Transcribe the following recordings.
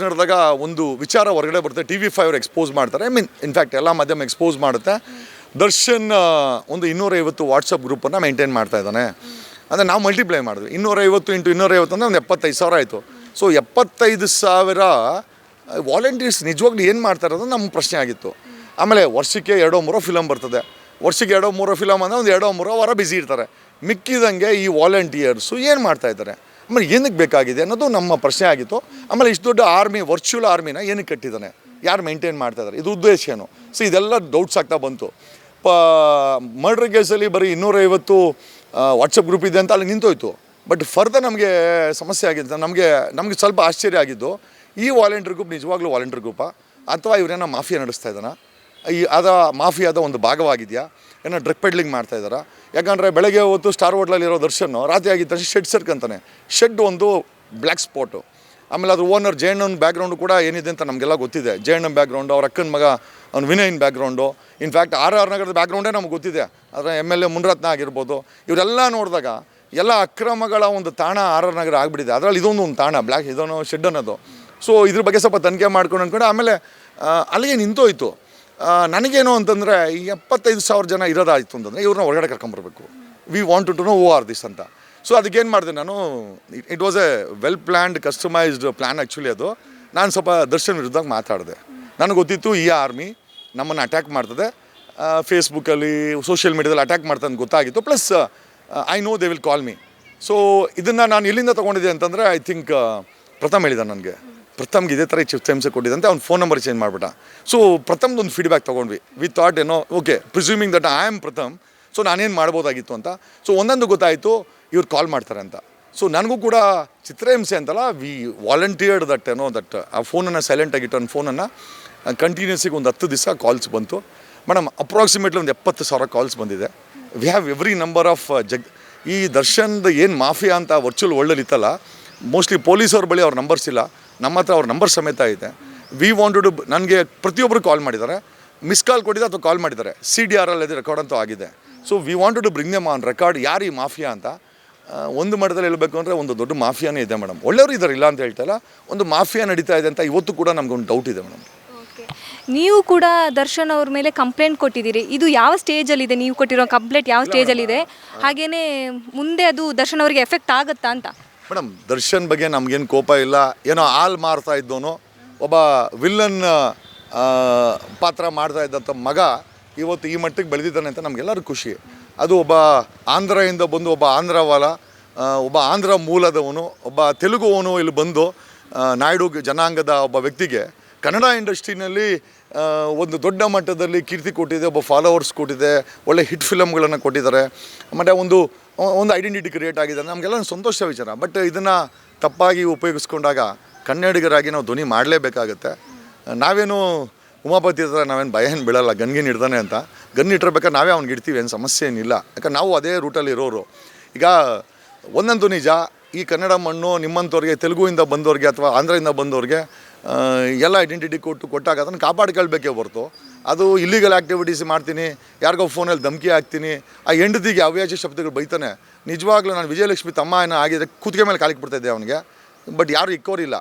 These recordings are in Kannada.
ನಡೆದಾಗ ಒಂದು ವಿಚಾರ ಹೊರಗಡೆ ಬರುತ್ತೆ, TV5 ಅವರು ಎಕ್ಸ್ಪೋಸ್ ಮಾಡ್ತಾರೆ. ಇನ್ಫ್ಯಾಕ್ಟ್ ಎಲ್ಲ ಮಾಧ್ಯಮ ಎಕ್ಸ್ಪೋಸ್ ಮಾಡುತ್ತೆ. ದರ್ಶನ್ ಒಂದು 250 ವಾಟ್ಸಪ್ ಗ್ರೂಪನ್ನು ಮೇಂಟೈನ್ ಮಾಡ್ತಾ ಇದ್ದಾನೆ. ಅಂದರೆ ನಾವು ಮಲ್ಟಿಪ್ಲೈ ಮಾಡಿದ್ವಿ, 250 × 250 ಅಂದರೆ ಒಂದು 75,000 ಆಯಿತು. ಸೊ 75,000 ವಾಲಂಟಿಯರ್ಸ್ ನಿಜವಾಗ್ಲೂ ಏನು ಮಾಡ್ತಾ ಇರೋದು ನಮ್ಮ ಪ್ರಶ್ನೆ ಆಗಿತ್ತು. ಆಮೇಲೆ ವರ್ಷಕ್ಕೆ 2-3 ಫಿಲಮ್ ಬರ್ತದೆ. ವರ್ಷಕ್ಕೆ 2-3 ಫಿಲಮ್ ಅಂದರೆ ಒಂದು 2-3 ವಾರ ಬ್ಯುಸಿ ಇರ್ತಾರೆ. ಮಿಕ್ಕಿದಂಗೆ ಈ ವಾಲಂಟಿಯರ್ಸು ಏನು ಮಾಡ್ತಾ ಇದ್ದಾರೆ, ಆಮೇಲೆ ಏನಕ್ಕೆ ಬೇಕಾಗಿದೆ ಅನ್ನೋದು ನಮ್ಮ ಪ್ರಶ್ನೆ ಆಗಿತ್ತು. ಆಮೇಲೆ ಇಷ್ಟು ದೊಡ್ಡ ಆರ್ಮಿ, ವರ್ಚುವಲ್ ಆರ್ಮಿನ ಏನಕ್ಕೆ ಕಟ್ಟಿದ್ದಾನೆ, ಯಾರು ಮೇಂಟೈನ್ ಮಾಡ್ತಾ ಇದ್ದಾರೆ, ಇದು ಉದ್ದೇಶ ಏನು? ಸೊ ಇದೆಲ್ಲ ಡೌಟ್ಸ್ ಆಗ್ತಾ ಬಂತು. ಮರ್ಡರ್ ಕೇಸಲ್ಲಿ ಬರೀ 250 ವಾಟ್ಸಪ್ ಗ್ರೂಪ್ ಇದೆ ಅಂತ ಅಲ್ಲಿ ನಿಂತೋಯ್ತು. ಬಟ್ ಫರ್ದರ್ ನಮಗೆ ಸಮಸ್ಯೆ ಆಗಿದ್ದು, ನಮಗೆ ಸ್ವಲ್ಪ ಆಶ್ಚರ್ಯ ಆಗಿದ್ದು, ಈ ವಾಲಂಟಿಯರ್ ಗ್ರೂಪ್ ನಿಜವಾಗ್ಲೂ ವಾಲಂಟಿಯರ್ ಗ್ರೂಪಾ ಅಥವಾ ಇವರೇನೋ ಮಾಫಿಯಾ ನಡೆಸ್ತಾ ಇದ್ದಾನ, ಮಾಫಿಯಾದ ಒಂದು ಭಾಗವಾಗಿದೆಯಾ, ಏನೋ ಡ್ರಗ್ ಪೆಡ್ಲಿಂಗ್ ಮಾಡ್ತಾ ಇದ್ದಾರಾ? ಯಾಕಂದರೆ ಬೆಳಗ್ಗೆ ಹೊತ್ತು ಸ್ಟಾರ್ ಹೋಟ್ಲಲ್ಲಿರೋ ದರ್ಶನ್ ರಾತ್ರಿ ಆಗಿದ್ದ ತಕ್ಷಣ ಶೆಡ್ ಸೇರ್ಕೊಂತಾನೆ. ಶೆಡ್ ಒಂದು ಬ್ಲ್ಯಾಕ್ ಸ್ಪಾಟು. ಆಮೇಲೆ ಅದ್ರ ಓನರ್ ಜಯಣ್ಣನ ಬ್ಯಾಕ್ಗ್ರೌಂಡು ಕೂಡ ಏನಿದೆ ಅಂತ ನಮಗೆಲ್ಲ ಗೊತ್ತಿದೆ. ಜಯಣ್ಣನ ಬ್ಯಾಕ್ಗ್ರೌಂಡು, ಅವ್ರ ಅಕ್ಕನ ಮಗ ಅವ್ನು ವಿನಯನ್ ಬ್ಯಾಕ್ಗ್ರೌಂಡು, ಇನ್ಫ್ಯಾಕ್ಟ್ RR ನಗರದ ಬ್ಯಾಕ್ಗ್ರೌಂಡೇ ನಮ್ಗೆ ಗೊತ್ತಿದೆ. ಅದರ MLA ಮುನ್ರತ್ನ ಆಗಿರ್ಬೋದು. ಇವರೆಲ್ಲ ನೋಡಿದಾಗ ಎಲ್ಲ ಅಕ್ರಮಗಳ ಒಂದು ತಾಣ RR ನಗರ ಆಗಿಬಿಟ್ಟಿದೆ. ಅದರಲ್ಲಿ ಇದೊಂದು ತಾಣ, ಬ್ಲ್ಯಾಕ್ ಇದೊಂದು ಶೆಡ್ ಅನ್ನೋದು. ಸೊ ಇದ್ರ ಬಗ್ಗೆ ಸ್ವಲ್ಪ ತನಿಖೆ ಮಾಡ್ಕೊಂಡು ಅಂದ್ಕೊಂಡು ಆಮೇಲೆ ಅಲ್ಲಿಗೆ ನಿಂತೋಯ್ತು. ನನಗೇನು ಅಂತಂದರೆ ಈ 75,000 ಜನ ಇರೋದಾಯಿತು ಅಂತಂದರೆ ಇವ್ರನ್ನ ಹೊರಗಡೆ ಕರ್ಕೊಂಬರ್ಬೇಕು. We want to know who are this ಅಂತ. ಸೊ ಅದಕ್ಕೇನು ಮಾಡಿದೆ ನಾನು, it was a well planned customized plan actually. ಅದು ನಾನು ಸ್ವಲ್ಪ ದರ್ಶನ್ ವಿರುದ್ಧ ಮಾತಾಡಿದೆ. ನನಗೆ ಗೊತ್ತಿತ್ತು ಈ ಆರ್ಮಿ ನಮ್ಮನ್ನು ಅಟ್ಯಾಕ್ ಮಾಡ್ತದೆ, ಫೇಸ್ಬುಕ್ಕಲ್ಲಿ ಸೋಷಿಯಲ್ ಮೀಡಿಯಾದಲ್ಲಿ ಅಟ್ಯಾಕ್ ಮಾಡ್ತದೆ ಅಂತ ಗೊತ್ತಾಗಿತ್ತು. Plus I know they will call me. So ಇದನ್ನು ನಾನು ಎಲ್ಲಿಂದ ತೊಗೊಂಡಿದ್ದೆ ಅಂತಂದರೆ ಐ ಥಿಂಕ್ ಪ್ರಥಮ್ ಹೇಳಿದ ನನಗೆ. ಪ್ರಥಮ್ಗೆ ಇದೇ ಥರ ಚಿಕಿತ್ಸೆ ಕೊಟ್ಟಿದ್ದಂತೆ, ಅವ್ನು ಫೋನ್ ನಂಬರ್ ಚೇಂಜ್ ಮಾಡಿಬಿಟ್ಟ. ಸೊ ಪ್ರಥಮ್ದೊಂದು ಫೀಡ್ಬ್ಯಾಕ್ ತೊಗೊಂಡ್ವಿ. ವಿ ಥಾಟ್ ಏನೋ okay, presuming that I am Pratham, so ನಾನೇನು ಮಾಡ್ಬೋದಾಗಿತ್ತು ಅಂತ. ಸೊ ಒಂದೊಂದು ಗೊತ್ತಾಯಿತು, ಇವ್ರು ಕಾಲ್ ಮಾಡ್ತಾರೆ ಅಂತ. ಸೊ ನನಗೂ ಕೂಡ ಚಿತ್ರಹಿಂಸೆ ಅಂತಲ್ಲ, ವಿ ವಾಲಂಟಿಯರ್ಡ್ ದಟ್ ಏನೋ ದಟ್ ಆ ಫೋನನ್ನು ಸೈಲೆಂಟಾಗಿಟ್ಟು ನನ್ನ ಫೋನನ್ನು ಕಂಟಿನ್ಯೂಸಿಗೆ ಒಂದು 10 ದಿವಸ ಕಾಲ್ಸ್ ಬಂತು. ಮೇಡಮ್ ಅಪ್ರಾಕ್ಸಿಮೇಟ್ಲಿ ಒಂದು 70,000 ಕಾಲ್ಸ್ ಬಂದಿದೆ. We have every number of ಈ ದರ್ಶನ್ದು ಏನು ಮಾಫಿಯಾ ಅಂತ ವರ್ಚುವಲ್ ವರ್ಲ್ಡಲ್ಲಿ ಇತ್ತಲ್ಲ, ಮೋಸ್ಟ್ಲಿ ಪೊಲೀಸವ್ರ ಬಳಿ ಅವ್ರ ನಂಬರ್ಸ್ ಇಲ್ಲ, ನಮ್ಮ ಹತ್ರ ಅವ್ರ ನಂಬರ್ ಸಮೇತ ಇದೆ. ವಿ ವಾಂಟೆಡ್ ನನಗೆ ಪ್ರತಿಯೊಬ್ಬರು ಕಾಲ್ ಮಾಡಿದ್ದಾರೆ, ಮಿಸ್ ಕಾಲ್ ಕೊಟ್ಟಿದೆ ಅಥವಾ ಕಾಲ್ ಮಾಡಿದ್ದಾರೆ, CDRL ರೆಕಾರ್ಡ್ ಅಂತೂ ಆಗಿದೆ. So we wanted to bring them on record ಯಾರು ಈ ಮಾಫಿಯಾ ಅಂತ. ಒಂದು ಮಟ್ಟದಲ್ಲಿ ಹೇಳಬೇಕು ಅಂದರೆ ಒಂದು ದೊಡ್ಡ ಮಾಫಿಯಾನೇ ಇದೆ ಮೇಡಮ್. ಒಳ್ಳೆಯವರು ಇದ್ದಾರೆ, ಇಲ್ಲ ಅಂತ ಹೇಳ್ತಾ ಇಲ್ಲ, ಒಂದು ಮಾಫಿಯಾ ನಡೀತಾ ಇದೆ ಅಂತ ಇವತ್ತು ಕೂಡ ನಮಗೊಂದು ಡೌಟ್ ಇದೆ ಮೇಡಮ್. ನೀವು ಕೂಡ ದರ್ಶನ್ ಅವ್ರ ಮೇಲೆ ಕಂಪ್ಲೇಂಟ್ ಕೊಟ್ಟಿದ್ದೀರಿ. ಇದು ಯಾವ ಸ್ಟೇಜಲ್ಲಿದೆ, ನೀವು ಕೊಟ್ಟಿರೋ ಕಂಪ್ಲೇಂಟ್ ಯಾವ ಸ್ಟೇಜಲ್ಲಿದೆ, ಹಾಗೆಯೇ ಮುಂದೆ ಅದು ದರ್ಶನ್ ಅವರಿಗೆ ಎಫೆಕ್ಟ್ ಆಗುತ್ತಾ ಅಂತ? ಮೇಡಮ್ ದರ್ಶನ್ ಬಗ್ಗೆ ನಮಗೇನು ಕೋಪ ಇಲ್ಲ. ಏನೋ ಹಾಲು ಮಾರ್ತಾ ಇದ್ದವನು, ಒಬ್ಬ ವಿಲ್ಲನ್ ಪಾತ್ರ ಮಾಡ್ತಾ ಇದ್ದಂಥ ಮಗ ಇವತ್ತು ಈ ಮಟ್ಟಿಗೆ ಬೆಳೆದಿದ್ದಾನೆ ಅಂತ ನಮಗೆಲ್ಲರೂ ಖುಷಿ. ಅದು ಒಬ್ಬ ಆಂಧ್ರದಿಂದ ಬಂದು, ಒಬ್ಬ ಆಂಧ್ರವಾಲ, ಒಬ್ಬ ಆಂಧ್ರ ಮೂಲದವನು, ಒಬ್ಬ ತೆಲುಗುವನು ಇಲ್ಲಿ ಬಂದು ನಾಯ್ಡು ಜನಾಂಗದ ಒಬ್ಬ ವ್ಯಕ್ತಿಗೆ ಕನ್ನಡ ಇಂಡಸ್ಟ್ರಿನಲ್ಲಿ ಒಂದು ದೊಡ್ಡ ಮಟ್ಟದಲ್ಲಿ ಕೀರ್ತಿ ಕೊಟ್ಟಿದೆ, ಒಬ್ಬ ಫಾಲೋವರ್ಸ್ ಕೊಟ್ಟಿದೆ, ಒಳ್ಳೆ ಹಿಟ್ ಫಿಲಮ್ಗಳನ್ನು ಕೊಟ್ಟಿದ್ದಾರೆ, ಮತ್ತು ಒಂದು ಐಡೆಂಟಿಟಿ ಕ್ರಿಯೇಟ್ ಆಗಿದೆ. ನಮಗೆಲ್ಲ ಸಂತೋಷ ವಿಚಾರ. ಬಟ್ ಇದನ್ನು ತಪ್ಪಾಗಿ ಉಪಯೋಗಿಸ್ಕೊಂಡಾಗ ಕನ್ನಡಿಗರಾಗಿ ನಾವು ಧ್ವನಿ ಮಾಡಲೇಬೇಕಾಗತ್ತೆ. ನಾವೇನು ಉಮಾಪತಿ ಹತ್ರ ನಾವೇನು ಭಯ ಏನು ಬೀಳಲ್ಲ, ಗನ್ಗಿನ್ ಇಡ್ತಾನೆ ಅಂತ. ಗನ್ ಇಟ್ಟಿರ್ಬೇಕಾದ್ರೆ ನಾವೇ ಅವ್ನಿಗೆ ಇಡ್ತೀವಿ, ಏನು ಸಮಸ್ಯೆ ಏನಿಲ್ಲ. ಯಾಕಂದ್ರೆ ನಾವು ಅದೇ ರೂಟಲ್ಲಿ ಇರೋರು. ಈಗ ಒಂದಂತೂ ನಿಜ, ಈ ಕನ್ನಡ ಮಣ್ಣು ನಿಮ್ಮಂಥವ್ರಿಗೆ, ತೆಲುಗುವಿಂದ ಬಂದವ್ರಿಗೆ ಅಥವಾ ಆಂಧ್ರದಿಂದ ಬಂದವ್ರಿಗೆ ಎಲ್ಲ ಐಡೆಂಟಿಟಿ ಕೊಟ್ಟಾಗ ಅದನ್ನು ಕಾಪಾಡ್ಕೊಳ್ಬೇಕೇ ಹೊರತು ಅದು ಇಲ್ಲಿಗಲ್ ಆ್ಯಕ್ಟಿವಿಟೀಸ್ ಮಾಡ್ತೀನಿ, ಯಾರಿಗೋ ಫೋನಲ್ಲಿ ಧಮಕಿ ಹಾಕ್ತೀನಿ, ಆ ಹೆಂಡತಿಗೆ ಅವ್ಯಾಜ ಶಬ್ದಗಳು ಬೈತಾನೆ. ನಿಜವಾಗ್ಲೂ ನಾನು ವಿಜಯಲಕ್ಷ್ಮಿ ತಮ್ಮ ಏನೋ ಆಗಿದ್ರೆ ಕುತ್ತಿಗೆ ಮೇಲೆ ಕಾಲಿಗೆ ಬಿಡ್ತಾಯಿದ್ದೆ ಅವನಿಗೆ. ಬಟ್ ಯಾರು ಇಕ್ಕೋರಿಲ್ಲ.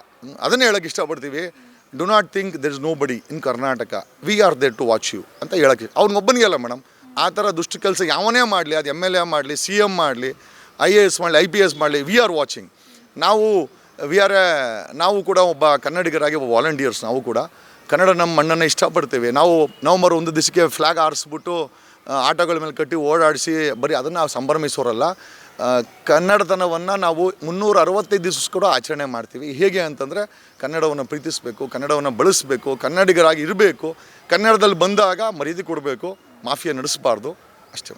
ಅದನ್ನೇ ಹೇಳೋಕ್ಕೆ ಇಷ್ಟಪಡ್ತೀವಿ. Do not think there is nobody in Karnataka, we are there to watch you ಅಂತ ಹೇಳೋಕ್ಕೆ. ಅವ್ನಿಗೊಬ್ಬನಿಗೆ ಅಲ್ಲ ಮೇಡಮ್, ಆ ಥರ ದುಷ್ಟ ಕೆಲಸ ಯಾವನೇ ಮಾಡಲಿ, ಅದು MLA ಮಾಡಲಿ, CM ಮಾಡಲಿ, IAS ಮಾಡಲಿ, IPS ಮಾಡಲಿ, ವಿ ಆರ್ ವಾಚಿಂಗ್. ನಾವು ಕೂಡ ಒಬ್ಬ ಕನ್ನಡಿಗರಾಗಿ ಒಬ್ಬ ವಾಲಂಟಿಯರ್ಸ್. ನಾವು ಕೂಡ ಕನ್ನಡ ನಮ್ಮ ಮಣ್ಣನ್ನು ಇಷ್ಟಪಡ್ತೇವೆ. ನಾವು ನವಂಬರ್ 1 ದಿವಸಕ್ಕೆ ಫ್ಲ್ಯಾಗ್ ಹಾರಿಸ್ಬಿಟ್ಟು ಆಟೋಗಳ ಮೇಲೆ ಕಟ್ಟಿ ಓಡಾಡಿಸಿ ಬರೀ ಅದನ್ನು ನಾವು ಸಂಭ್ರಮಿಸೋರಲ್ಲ. ಕನ್ನಡತನವನ್ನು ನಾವು 365 ದಿವಸ ಕೂಡ ಆಚರಣೆ ಮಾಡ್ತೀವಿ. ಹೇಗೆ ಅಂತಂದರೆ ಕನ್ನಡವನ್ನು ಪ್ರೀತಿಸಬೇಕು, ಕನ್ನಡವನ್ನು ಬಳಸಬೇಕು, ಕನ್ನಡಿಗರಾಗಿ ಇರಬೇಕು, ಕನ್ನಡದಲ್ಲಿ ಬಂದಾಗ ಮರ್ಯಾದೆ ಕೊಡಬೇಕು, ಮಾಫಿಯಾ ನಡೆಸಬಾರ್ದು, ಅಷ್ಟೇ.